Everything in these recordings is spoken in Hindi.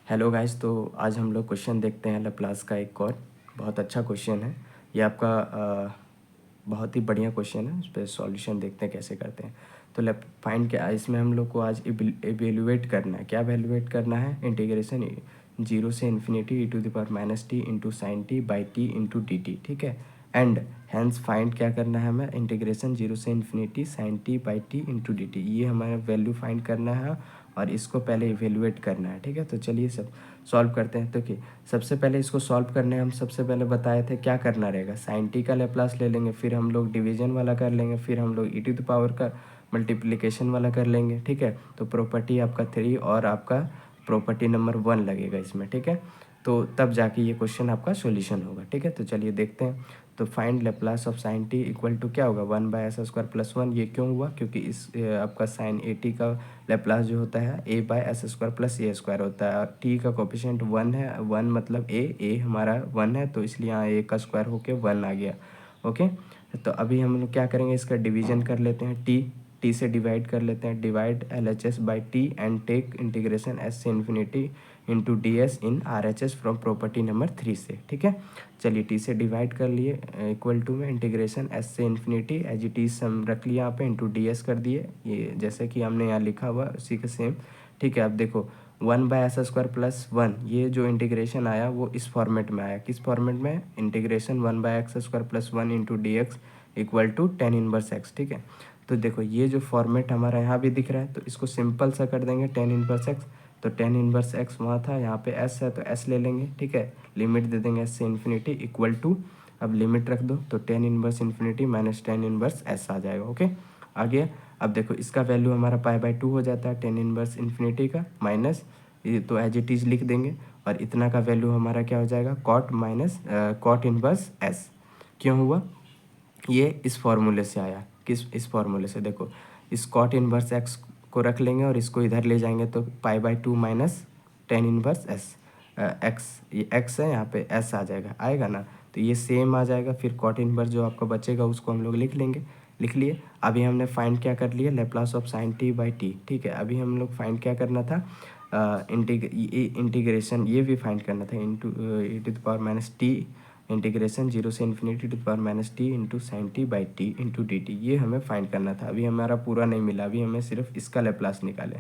हेलो गाइस, तो आज हम लोग क्वेश्चन देखते हैं लैप्लास का एक और बहुत अच्छा क्वेश्चन है। ये आपका बहुत ही बढ़िया क्वेश्चन है। उस पर सॉल्यूशन देखते हैं कैसे करते हैं। तो फाइंड क्या इसमें हम लोग को आज इवेल्युएट करना है। क्या इवेल्युएट करना है? इंटीग्रेशन 0 से infinity e⁻t into sine T by T into D T. ठीक है। एंड हैंस फाइंड क्या करना है हमें? इंटीग्रेशन 0 से infinity sine T by T into D t. ये हमारा वैल्यू फाइंड करना है और इसको पहले इवेल्युएट करना है। ठीक है, तो चलिए सब सॉल्व करते हैं। तो कि सबसे पहले इसको सॉल्व करने हम सबसे पहले बताए थे क्या करना रहेगा। साइन टी का लैप्लास ले लेंगे, फिर हम लोग डिवीजन वाला कर लेंगे, फिर हम लोग e⁻ का मल्टीप्लिकेशन वाला कर लेंगे। ठीक है, तो प्रॉपर्टी आपका 3 और आपका प्रॉपर्टी नंबर 1 लगेगा इसमें। ठीक है, तो तब जाके ये क्वेश्चन आपका सॉल्यूशन होगा। ठीक है, तो चलिए देखते हैं। तो find Laplace of sine t equal to क्या होगा? 1/s² + 1। ये क्यों हुआ? क्योंकि इस आपका साइन ए टी का लैप्लास जो होता है a/s² + a² होता है और t का कोफिशिएंट 1 है। 1 मतलब a हमारा 1 है, तो इसलिए यहाँ a का स्क्वायर होके 1 आ गया। ओके, तो अभी हम लोग क्या करेंगे? इसका डिवीजन कर लेते हैं। t से डिवाइड कर लेते हैं। Divide LHS/t and take integration s से infinity into d s in RHS from property number 3 से। ठीक है, चलिए टी से डिवाइड कर लिए, इक्वल टू में इंटीग्रेशन s से इन्फिनिटी एज इट इज हम रख लिया यहाँ पे, इंटू डी एस कर दिए। ये जैसे कि हमने यहाँ लिखा हुआ उसी का सेम। ठीक है, अब देखो 1/s² + 1 ये जो इंटीग्रेशन आया वो इस फॉर्मेट में आया। किस फॉर्मेट में? Integration 1/x² + 1 into d x equal to tan inverse x। ठीक है, तो देखो ये जो फॉर्मेट हमारा यहाँ भी दिख रहा है, तो इसको सिंपल सा कर देंगे tan इनवर्स x। तो tan इनवर्स x वहाँ था, यहाँ पे s है तो s ले लेंगे। ठीक है, लिमिट दे देंगे s से इन्फिनिटी इक्वल टू, अब लिमिट रख दो तो tan inverse infinity minus tan inverse s आ जाएगा। ओके, आ गया। अब देखो इसका वैल्यू हमारा π/2 हो जाता है tan इनवर्स इन्फिनिटी का, माइनस ये तो एज इट इज़ लिख देंगे, और इतना का वैल्यू हमारा क्या हो जाएगा? cot inverse s। क्यों हुआ? ये इस फॉर्मूले से आया। इस फॉर्मूले से देखो, इस cot इनवर्स x को रख लेंगे और इसको इधर ले जाएंगे तो π/2 minus tan inverse s x, ये x है यहाँ पे s आ जाएगा, आएगा ना? तो ये सेम आ जाएगा। फिर cot इनवर्स जो आपका बचेगा उसको हम लोग लिख लेंगे। लिख लिए। अभी हमने फाइंड क्या कर लिया? Laplace of sine T by T. ठीक है, अभी हम लोग फाइंड क्या करना था? इंटीग्रेशन ये भी फाइंड करना था इंटू e⁻t इंटीग्रेशन 0 से infinity e⁻t into sine T by T into D t. ये हमें फाइंड करना था। अभी हमारा पूरा नहीं मिला, अभी हमें सिर्फ इसका लैप्लास निकाले।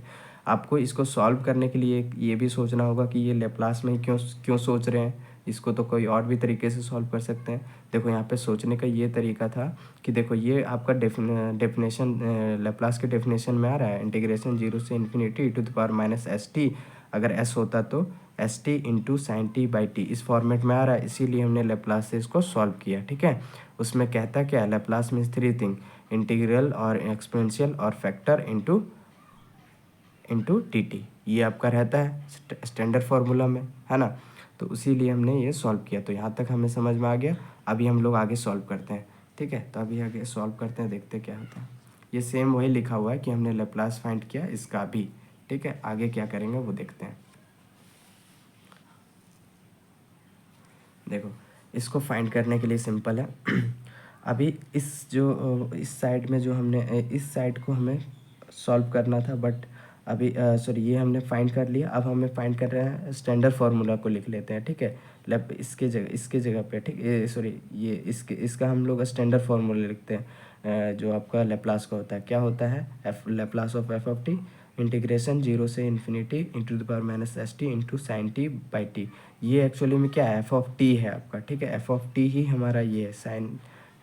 आपको इसको सॉल्व करने के लिए ये भी सोचना होगा कि ये लैप्लास में ही क्यों क्यों सोच रहे हैं। इसको तो कोई और भी तरीके से सॉल्व कर सकते हैं। देखो यहाँ पे सोचने का ये तरीका था कि देखो ये आपका डेफिनेशन लैप्लास के डेफिनेशन में आ रहा है, इंटीग्रेशन 0 से इन्फिनिटी e⁻ अगर s होता तो st into sine T by T, इस फॉर्मेट में आ रहा है, इसीलिए हमने लैप्लास से इसको सॉल्व किया। ठीक है, उसमें कहता क्या है? लैप्लास मीन्स 3 थिंग, इंटीग्रल और एक्सपोनेंशियल और फैक्टर इंटू टी टी। ये आपका रहता है स्टैंडर्ड फार्मूला में, है ना? तो इसीलिए हमने ये सॉल्व किया। तो यहाँ तक हमें समझ में आ गया। अभी हम लोग आगे सॉल्व करते हैं। ठीक है, तो अभी आगे सॉल्व करते हैं, देखते हैं क्या होता है। ये सेम वही लिखा हुआ है कि हमने लैप्लास फाइंड किया इसका भी। ठीक है, आगे क्या करेंगे वो देखते हैं। देखो इसको फाइंड करने के लिए सिंपल है। अभी इस साइड में जो हमने इस साइड को हमें सॉल्व करना था, बट अभी सॉरी ये हमने फाइंड कर लिया। अब हमें फाइंड कर रहे हैं स्टैंडर्ड फार्मूला को लिख लेते हैं। ठीक है, इसके जगह पे, ठीक सॉरी ये इसका हम लोग स्टैंडर्ड फार्मूला लिखते हैं। जो आपका लैप्लास का होता है, क्या होता है? लैप्लास ऑफ f(t) इंटीग्रेशन 0 से infinity e⁻st into sine T by T. ये एक्चुअली में क्या है? f(t) है आपका। ठीक है, f(t) ही हमारा ये है साइन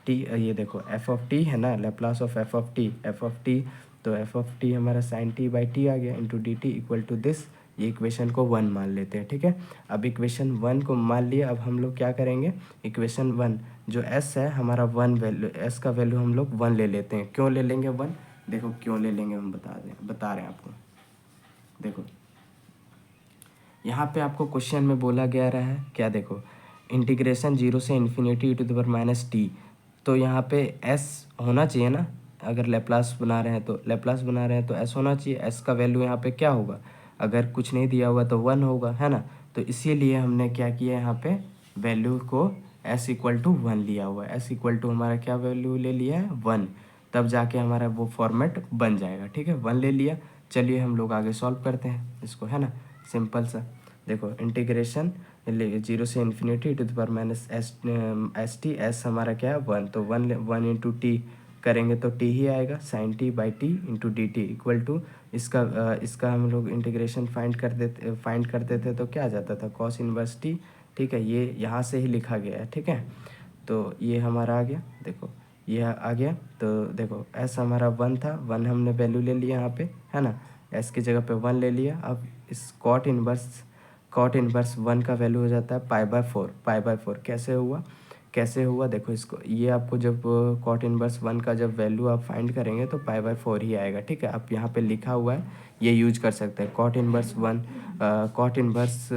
टी। ये देखो f(t) है ना, लैप्लास ऑफ f(t) तो f(t) हमारा साइन टी बाई टी आ गया into D T equal to this. ये इक्वेशन को 1 मान लेते हैं। ठीक है, अब इक्वेशन 1 को मान लिया। अब हम लोग क्या करेंगे? इक्वेशन 1 जो s है हमारा 1 वैल्यू, s का वैल्यू हम लोग 1 ले लेते हैं। क्यों ले लेंगे 1? देखो क्यों ले लेंगे हम बता रहे हैं आपको। देखो यहाँ पे आपको क्वेश्चन में बोला गया रहा है क्या? देखो इंटीग्रेशन 0 से इन्फिनिटी e⁻t, तो यहाँ पे s होना चाहिए ना। अगर लैप्लास बना रहे हैं तो s होना चाहिए। s का वैल्यू यहाँ पे क्या होगा? अगर कुछ नहीं दिया हुआ तो 1 होगा, है ना? तो इसीलिए हमने क्या किया, यहाँ पे वैल्यू को s इक्वल टू 1 लिया हुआ है। s इक्वल टू हमारा क्या वैल्यू ले लिया है? 1। तब जाके हमारा वो फॉर्मेट बन जाएगा। ठीक है, 1 ले लिया। चलिए हम लोग आगे सॉल्व करते हैं इसको, है ना? सिंपल सा। देखो इंटीग्रेशन जीरो से infinity to the power minus S t, s हमारा क्या है 1, तो 1 इंटू टी करेंगे तो टी ही आएगा, sine T by T into D T equal to इसका हम लोग इंटीग्रेशन फाइंड करते थे तो क्या आ जाता था कॉस इनवर्स टी। ठीक है, ये यहाँ से ही लिखा गया है। ठीक है, तो ये हमारा आ गया, देखो ये आ गया। तो देखो एस हमारा 1 था, 1 हमने वैल्यू ले लिया यहाँ पे, है ना, एस की जगह पे 1 ले लिया। अब इस कॉट इनवर्स 1 का वैल्यू हो जाता है पाई बाय 4 कैसे हुआ देखो इसको, ये आपको जब कॉट इनवर्स 1 का जब वैल्यू आप फाइंड करेंगे तो पाई बाय 4 ही आएगा। ठीक है, आप यहाँ पे लिखा हुआ है, ये यूज कर सकते हैं। कॉट इनवर्स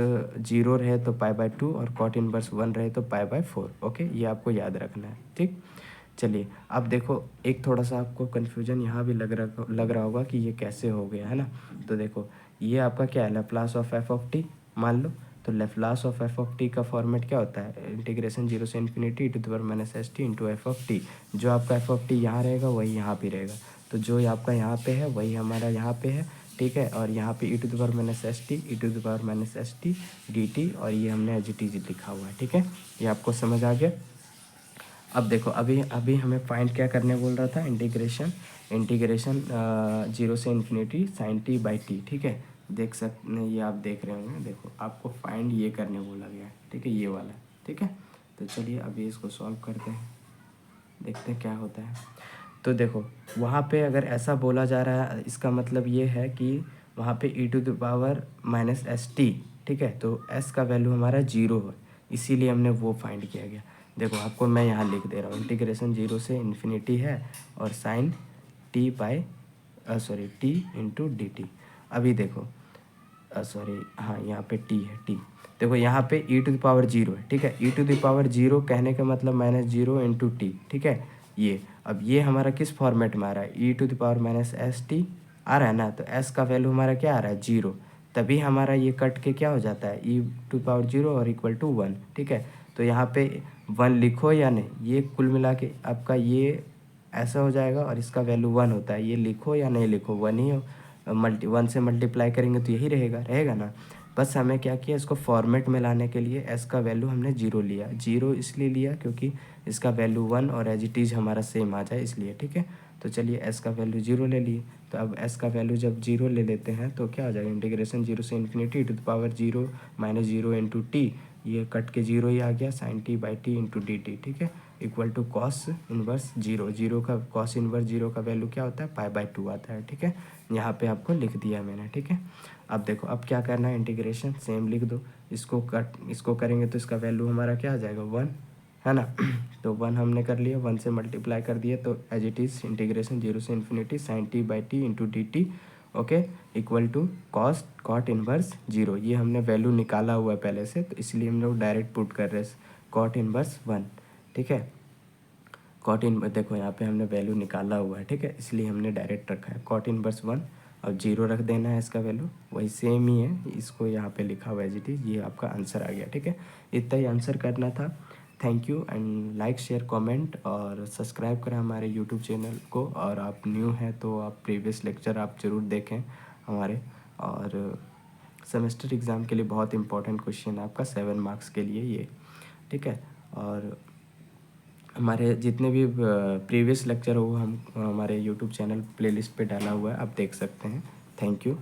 0 रहे तो पाई बाय 2 और कॉट इनवर्स 1 रहे तो पाई बाय 4। ओके, ये आपको याद रखना है। ठीक, चलिए अब देखो एक थोड़ा सा आपको कन्फ्यूजन यहाँ भी लग रहा होगा कि ये कैसे हो गया, है ना। तो देखो ये आपका क्या है, Laplace of F of T मान लो। तो Laplace of F of T का फॉर्मेट क्या होता है, इंटीग्रेशन जीरो से infinity to the power minus S T into F of T. जो आपका एफ ऑफ टी यहाँ रहेगा वही यहाँ भी रहेगा, तो जो आपका यहाँ पे है वही हमारा यहाँ पे है। ठीक है, और यहाँ पे E to the power minus S T E to the power minus S T D T, और ये हमने एज इट इज लिखा हुआ है। ठीक है, ये आपको समझ आ गया। अब देखो अभी हमें फाइंड क्या करने बोल रहा था, इंटीग्रेशन जीरो से infinity sine T by T. ठीक है, देख सकते, ये आप देख रहे होंगे, देखो आपको फाइंड ये करने बोला गया है। ठीक है, ये वाला। ठीक है, तो चलिए अभी इसको सॉल्व करते हैं, देखते हैं क्या होता है। तो देखो वहाँ पे अगर ऐसा बोला जा रहा है, इसका मतलब ये है कि वहाँ पे E to the power minus S T. ठीक है, तो एस का वैल्यू हमारा 0 है, इसीलिए हमने वो फाइंड किया गया। देखो आपको मैं यहाँ लिख दे रहा हूँ, इंटीग्रेशन जीरो से इन्फिनिटी है और sine T by T into D T. अभी देखो सॉरी हाँ, यहाँ पे टी है, टी। देखो यहाँ पे ई टू द पावर 0 है। ठीक है, ई टू द पावर 0 कहने का मतलब -0 इंटू टी। ठीक है, ये अब ये हमारा किस फॉर्मेट में आ रहा है, E to the power minus S T आ रहा है ना, तो एस का वैल्यू हमारा क्या आ रहा है 0, तभी हमारा ये कट के क्या हो जाता है ई टू पावर 0 और इक्वल टू 1। ठीक है, तो यहाँ पे 1 लिखो या नहीं, ये कुल मिला के आपका ये ऐसा हो जाएगा, और इसका वैल्यू 1 होता है, ये लिखो या नहीं लिखो 1 ही हो, 1 से मल्टीप्लाई करेंगे तो यही रहेगा ना। बस हमें क्या किया, इसको फॉर्मेट में लाने के लिए एस का वैल्यू हमने 0 लिया। 0 इसलिए लिया क्योंकि इसका वैल्यू 1 और एज इट इज़ हमारा सेम आ जाए इसलिए। ठीक है, तो चलिए एस का वैल्यू 0 ले लिए। तो अब एस का वैल्यू जब 0 ले लेते हैं तो क्या हो जाएगा, इंटीग्रेशन जीरो से infinity to the power 0 minus 0 into T, ये कट के 0 ही आ गया, sine T by T into D T. ठीक है, इक्वल टू कॉस इनवर्स 0 का कॉस इनवर्स 0 का वैल्यू क्या होता है पाई बाय 2 आता है। ठीक है, यहाँ पे आपको लिख दिया मैंने। ठीक है, अब देखो अब क्या करना है, इंटीग्रेशन सेम लिख दो, इसको करेंगे तो इसका वैल्यू हमारा क्या आ जाएगा 1, है ना। तो 1 हमने कर लिया, 1 से मल्टीप्लाई कर दिया, तो as it is integration zero से infinity sine T by T into D T. Okay, equal to cot inverse 0, ये हमने वैल्यू निकाला हुआ है पहले से, तो इसलिए हम लोग डायरेक्ट पुट कर रहे हैं कॉट इनवर्स 1। ठीक है, देखो यहाँ पे हमने वैल्यू निकाला हुआ है। ठीक है, इसलिए हमने डायरेक्ट रखा है कॉट इनवर्स 1, और 0 रख देना है, इसका वैल्यू वही सेम ही है, इसको यहाँ पे लिखा हुआ है एज इट इज़, ये आपका आंसर आ गया। ठीक है, इतना ही आंसर करना था। Thank you, and like share comment और सब्सक्राइब करें हमारे यूट्यूब चैनल को, और आप न्यू हैं तो आप प्रीवियस लेक्चर आप ज़रूर देखें हमारे। और सेमेस्टर एग्ज़ाम के लिए बहुत इंपॉर्टेंट क्वेश्चन है आपका 7 मार्क्स के लिए ये। ठीक है, और हमारे जितने भी प्रीवियस लेक्चर हो हम हमारे यूट्यूब चैनल प्लेलिस्ट पे डाला हुआ है, आप देख सकते हैं। Thank you.